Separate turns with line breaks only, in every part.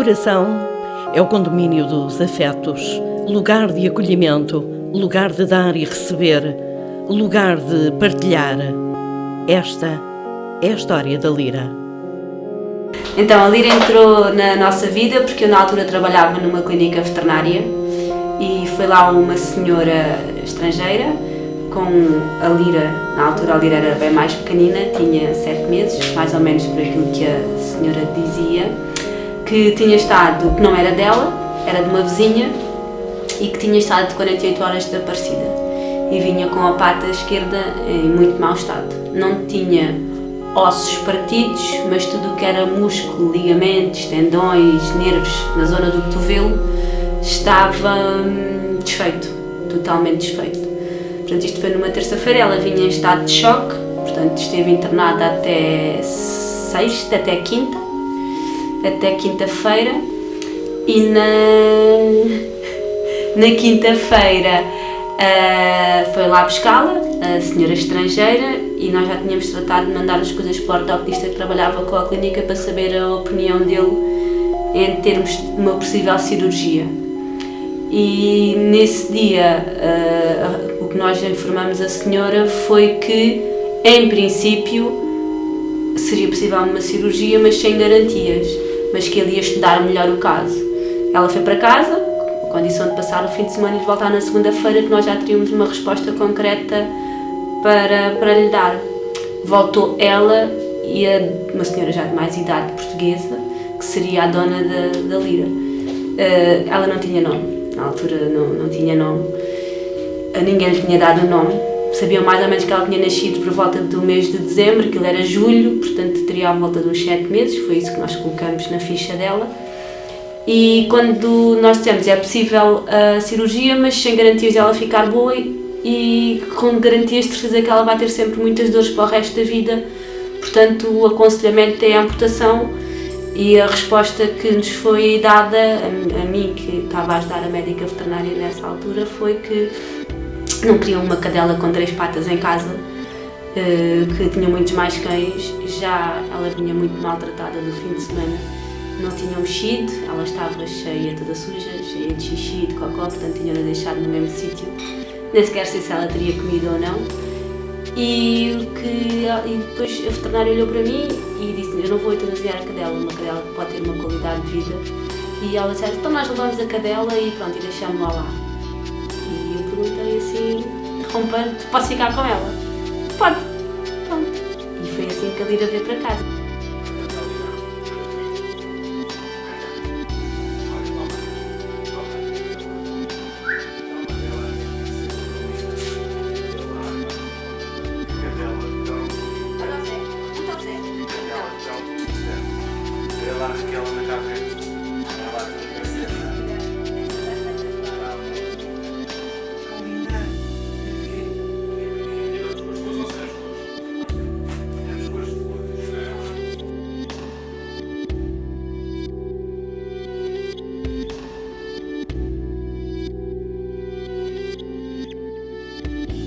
coração é o condomínio dos afetos, lugar de acolhimento, lugar de dar e receber, lugar de partilhar. Esta é a história da Lira.
Então, a Lira entrou na nossa vida porque eu na altura trabalhava numa clínica veterinária e foi lá uma senhora estrangeira com a Lira. Na altura a Lira era bem mais pequenina, tinha 7 meses, mais ou menos por aquilo que a senhora dizia, que tinha estado, que não era dela, era de uma vizinha e que tinha estado de 48 horas desaparecida e vinha com a pata esquerda em muito mau estado. Não tinha ossos partidos, mas tudo o que era músculo, ligamentos, tendões, nervos na zona do cotovelo estava desfeito, totalmente desfeito. Portanto, isto foi numa terça-feira, ela vinha em estado de choque, portanto esteve internada até quinta-feira e na quinta-feira foi lá buscá-la, a senhora estrangeira, e nós já tínhamos tratado de mandar as coisas para o ortopedista que trabalhava com a clínica para saber a opinião dele em termos de uma possível cirurgia. E nesse dia o que nós informamos a senhora foi que, em princípio, seria possível uma cirurgia, mas sem garantias, mas que ele ia estudar melhor o caso. Ela foi para casa, com a condição de passar o fim de semana e de voltar na segunda-feira, que nós já teríamos uma resposta concreta para lhe dar. Voltou ela e uma senhora já de mais idade, portuguesa, que seria a dona da Lira. Ela não tinha nome, na altura não tinha nome, ninguém lhe tinha dado o nome. Sabiam mais ou menos que ela tinha nascido por volta do mês de dezembro, aquilo era julho, portanto teria à volta de uns 7 meses, foi isso que nós colocamos na ficha dela. E quando nós dissemos é possível a cirurgia, mas sem garantias de ela ficar boa e com garantias de certeza que ela vai ter sempre muitas dores para o resto da vida, portanto o aconselhamento é a amputação. E a resposta que nos foi dada, a mim que estava a ajudar a médica veterinária nessa altura, foi que não queriam uma cadela com 3 patas em casa, que tinha muitos mais cães, já ela vinha muito maltratada do fim de semana, não tinham mexido, ela estava cheia, toda suja, cheia de xixi, de cocó, portanto tinham-na deixado no mesmo sítio, nem sequer sei se ela teria comido ou não. E depois a veterinária olhou para mim e disse: eu não vou eutanasiar a cadela, uma cadela que pode ter uma qualidade de vida. E ela disse: então nós levamos a cadela e pronto, e deixámos-la lá. E eu perguntei assim, interrompendo: posso ficar com ela? Pode, pronto. E foi assim que a Lira veio para casa.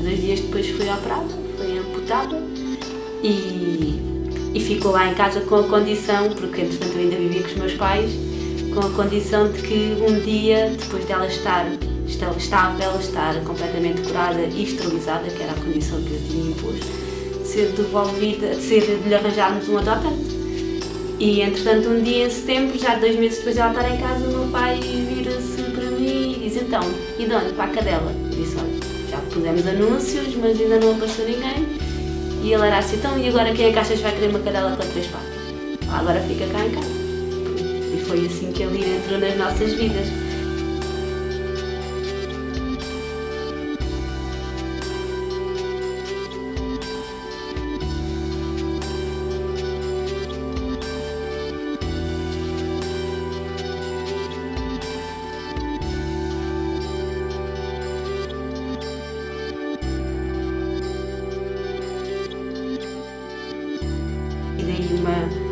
Dois dias depois foi operada, foi amputada e ficou lá em casa com a condição, porque entretanto eu ainda vivia com os meus pais, com a condição de que um dia, depois dela estar estável, estar completamente curada e esterilizada, que era a condição que eu tinha imposto, de ser devolvida, de lhe arranjarmos um adotante. E entretanto um dia em setembro, já 2 meses depois de ela estar em casa, o meu pai vira-se para mim e diz: então, e de onde? Para a cadela? Eu disse: olha, já pusemos anúncios, mas ainda não apareceu ninguém. E ele era assim: então, e agora quem é que achas vai querer uma cadela com 3 patas? Agora fica cá em casa. E foi assim que a Lira entrou nas nossas vidas.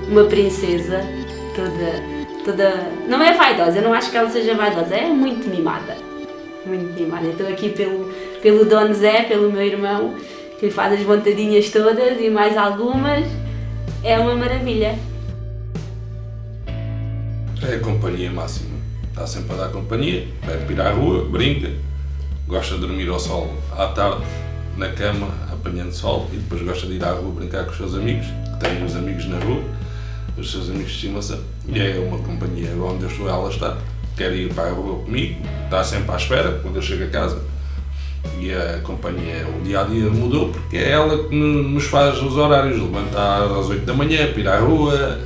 Uma princesa toda, não é vaidosa, eu não acho que ela seja vaidosa, é muito mimada. Estou aqui pelo Dom Zé, pelo meu irmão, que lhe faz as vontadinhas todas e mais algumas, é uma maravilha.
É a companhia máxima. Está sempre a dar companhia, bebe ir à rua, brinca, gosta de dormir ao sol à tarde, na cama, apanhando sol, e depois gosta de ir à rua brincar com os seus amigos, que têm os amigos na rua, os seus amigos de estimação, e é uma companhia onde eu estou, ela está. Quer ir para a rua comigo, está sempre à espera quando eu chego a casa. E a companhia, o dia-a-dia mudou porque é ela que nos faz os horários, levantar às 8 da manhã para ir à rua,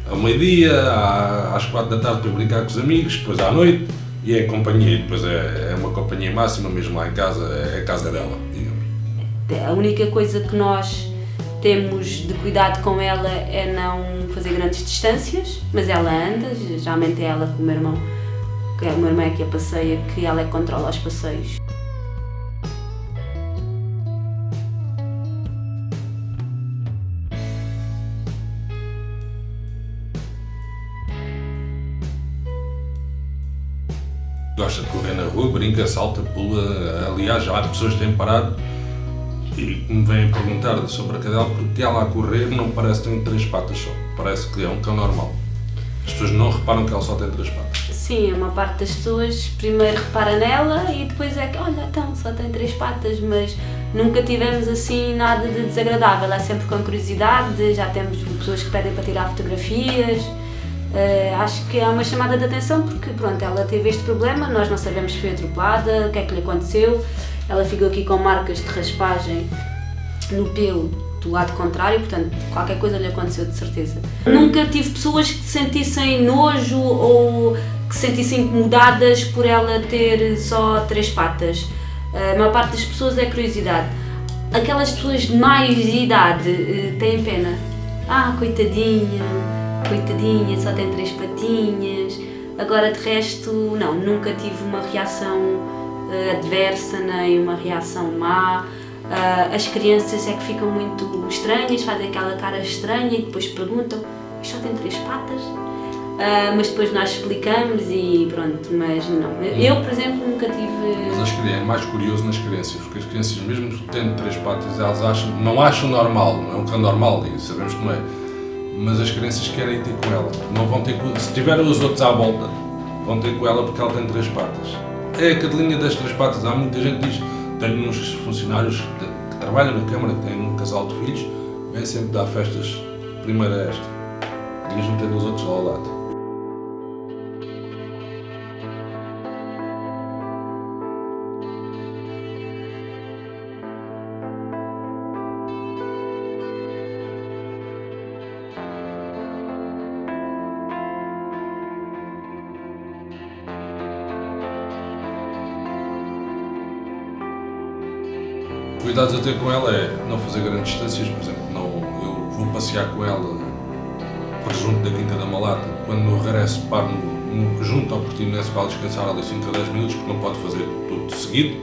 ao meio-dia, às 4 da tarde para brincar com os amigos, depois à noite, e é a companhia, depois é uma companhia máxima, mesmo lá em casa, é a casa dela, digamos.
A única coisa que nós temos de cuidado com ela é não fazer grandes distâncias, mas ela anda, geralmente é ela com o meu irmão, que é o meu irmão é que a passeia, que ela é que controla os passeios.
Gosta de correr na rua, brinca, salta, pula. Aliás, já há pessoas que têm parado e me vêm perguntar sobre a cadela porque ela a correr não parece que tem 3 patas só. Parece que é um cão normal. As pessoas não reparam que ela só tem 3 patas.
Sim, uma parte das pessoas primeiro repara nela e depois é que, olha, então, só tem 3 patas, mas nunca tivemos assim nada de desagradável. É sempre com curiosidade, já temos pessoas que pedem para tirar fotografias. Acho que é uma chamada de atenção porque, pronto, ela teve este problema, nós não sabemos se foi atropelada, o que é que lhe aconteceu. Ela ficou aqui com marcas de raspagem no pelo do lado contrário, portanto, qualquer coisa lhe aconteceu de certeza. Nunca tive pessoas que sentissem nojo ou que se sentissem incomodadas por ela ter só 3 patas. A maior parte das pessoas é curiosidade. Aquelas pessoas de mais idade têm pena. Ah, coitadinha, só tem 3 patinhas. Agora, de resto, não, nunca tive uma reação adversa, nem uma reação má. As crianças é que ficam muito estranhas, fazem aquela cara estranha e depois perguntam, só tem 3 patas? Mas depois nós explicamos e pronto, mas não. Eu, por exemplo, nunca tive...
Mas é mais curioso nas crianças, porque as crianças, mesmo tendo 3 patas, elas não acham normal, não é um cão normal, e sabemos que não é. Mas as crianças querem ter com ela, não vão ter com... Se tiverem os outros à volta, vão ter com ela porque ela tem 3 patas. É a cadelinha das 3 patas, há muita gente que diz, tenho uns funcionários que trabalham na Câmara, que têm um casal de filhos, vêm sempre dar festas, primeiro a esta, mesmo tendo os outros lá ao lado. Cuidados a ter com ela é não fazer grandes distâncias, por exemplo, eu vou passear com ela para junto da Quinta da Malata, quando no regresso paro junto ao Portimonense para descansar ali 5 a 10 minutos, porque não pode fazer tudo de seguido,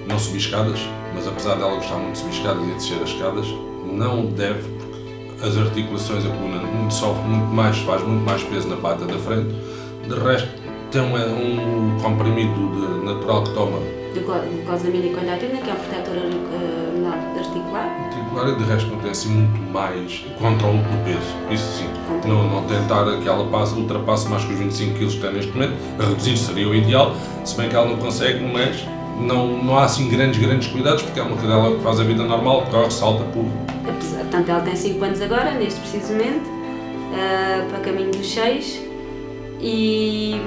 não subir escadas, mas apesar dela gostar muito de subir escadas e de descer as escadas, não deve, porque as articulações, a coluna sofre muito mais, faz muito mais peso na pata da frente, de resto tem um comprimido natural que toma
Glucosamina e coendatina, que é um protetor articular.
E de resto não tem assim muito mais controle do peso, isso sim. Não tentar que ela ultrapasse mais que os 25 kg que tem neste momento, a reduzir seria o ideal, se bem que ela não consegue, mas não há assim grandes cuidados, porque é uma cadela que faz a vida normal, corre, salta, pula.
Portanto, ela tem 5 anos agora, neste precisamente, para caminho dos 6, e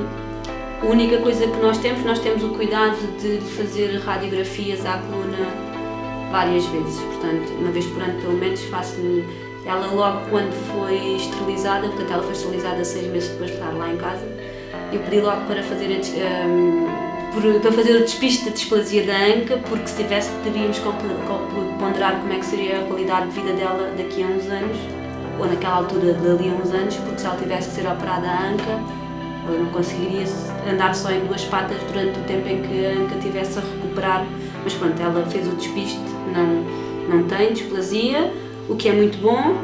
a única coisa que nós temos o cuidado de fazer radiografias à coluna várias vezes, portanto, uma vez por ano pelo menos faço-lhe. Ela logo quando foi esterilizada, portanto ela foi esterilizada 6 meses depois de estar lá em casa, eu pedi logo para fazer o despiste da displasia da anca, porque se tivesse teríamos que ponderar como é que seria a qualidade de vida dela daqui a uns anos, ou naquela altura dali a uns anos, porque se ela tivesse que ser operada a anca, ela não conseguiria andar só em 2 patas durante o tempo em que a anca estivesse a recuperar, mas pronto, ela fez o despiste, não tem displasia, o que é muito bom,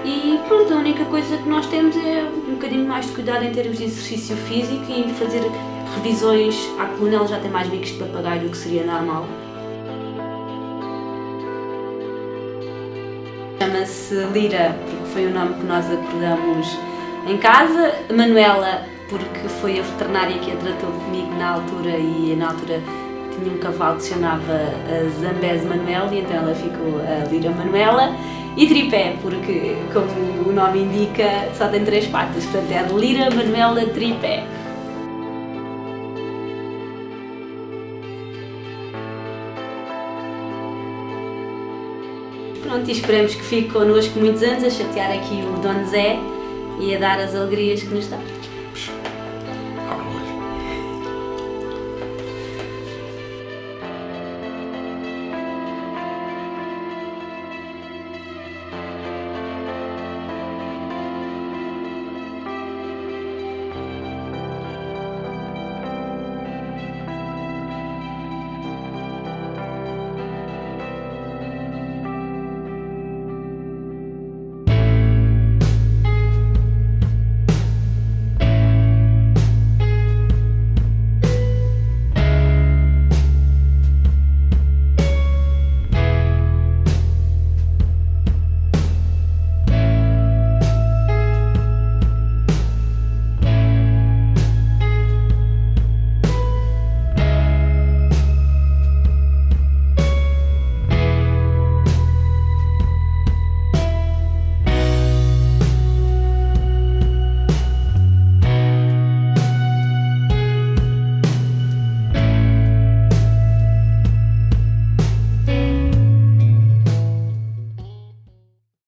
e pronto, a única coisa que nós temos é um bocadinho mais de cuidado em termos de exercício físico e fazer revisões à coluna. Ela já tem mais bicos de papagaio do que seria normal. Chama-se Lira, porque foi o nome que nós acordamos em casa. A Manuela, porque foi a veterinária que a tratou comigo na altura, e na altura tinha um cavalo que se chamava Zambeze Manuel, e então ela ficou a Lira Manuela. E Tripé, porque, como o nome indica, só tem 3 patas, portanto é Lira Manuela Tripé. Pronto, e esperemos que fique connosco muitos anos, a chatear aqui o Dom Zé e a dar as alegrias que nos dá.